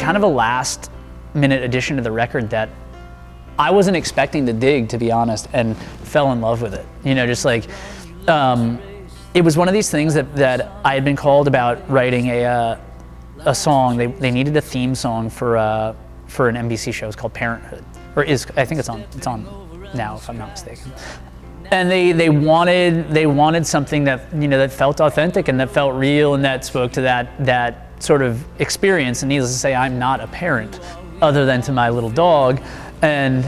kind of a last minute addition to the record that I wasn't expecting to dig, to be honest, and fell in love with it. You know, just like, it was one of these things that I had been called about writing a song. They needed a theme song for an NBC show. It's called Parenthood, or I think it's on now, if I'm not mistaken. And they wanted something that, you know, that felt authentic and that felt real and that spoke to that sort of experience. And needless to say, I'm not a parent other than to my little dog, and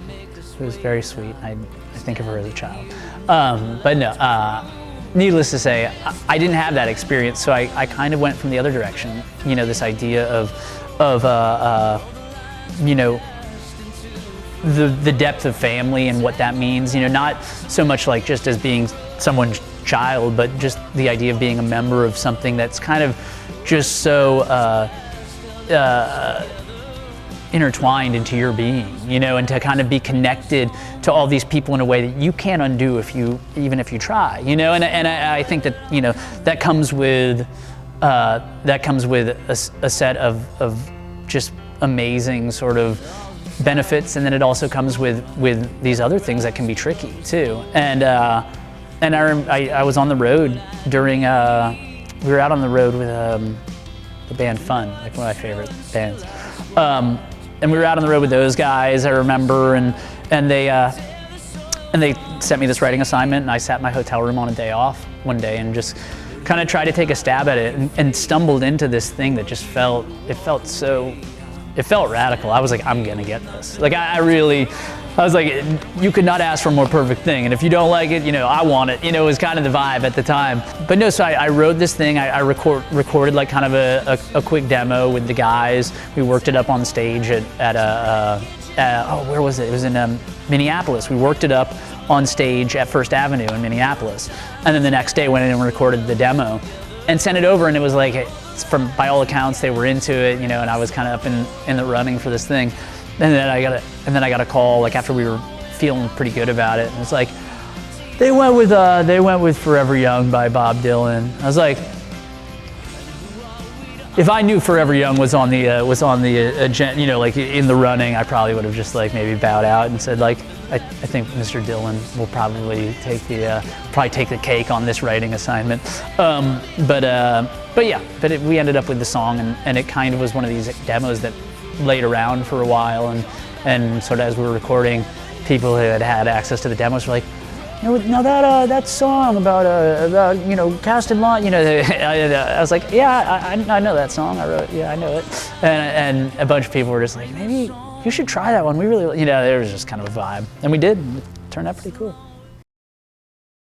it was very sweet. I think of her as a child. But no, needless to say, I didn't have that experience, so I kind of went from the other direction. You know, this idea of you know, the depth of family and what that means. You know, not so much like just as being someone's child, but just the idea of being a member of something that's kind of just so intertwined into your being, you know, and to kind of be connected to all these people in a way that you can't undo even if you try, you know. And I think that, you know, that comes with a set of just amazing sort of benefits, and then it also comes with these other things that can be tricky too. And I was on the road during we were out on the road with the band Fun, like one of my favorite bands. And we were out on the road with those guys, I remember, and they sent me this writing assignment, and I sat in my hotel room on a day off one day and just kind of tried to take a stab at it, and stumbled into this thing that just felt radical. I was like, I'm gonna get this. Like I was like, you could not ask for a more perfect thing, and if you don't like it, you know, I want it. You know, it was kind of the vibe at the time. But no, so I wrote this thing. I recorded like kind of a quick demo with the guys. We worked it up on stage at where was it? It was in Minneapolis. We worked it up on stage at First Avenue in Minneapolis, and then the next day went in and recorded the demo and sent it over, and it was like, by all accounts, they were into it, you know, and I was kind of up in the running for this thing. And then I got a call like after we were feeling pretty good about it, and it's like they went with Forever Young by Bob Dylan. I was like, if I knew Forever Young was on the agenda, you know, like in the running, I probably would have just like maybe bowed out and said like, I think Mr. Dylan will probably take the cake on this writing assignment. But yeah, we ended up with the song, and it kind of was one of these demos that laid around for a while, and sort of as we were recording, people who had access to the demos were like, you know, now that song about you know, cast and launch, you know, I was like, yeah, I know that song. I wrote, yeah, I know it, and a bunch of people were just like, maybe you should try that one. We really, you know, there was just kind of a vibe, and we did. It turned out pretty cool.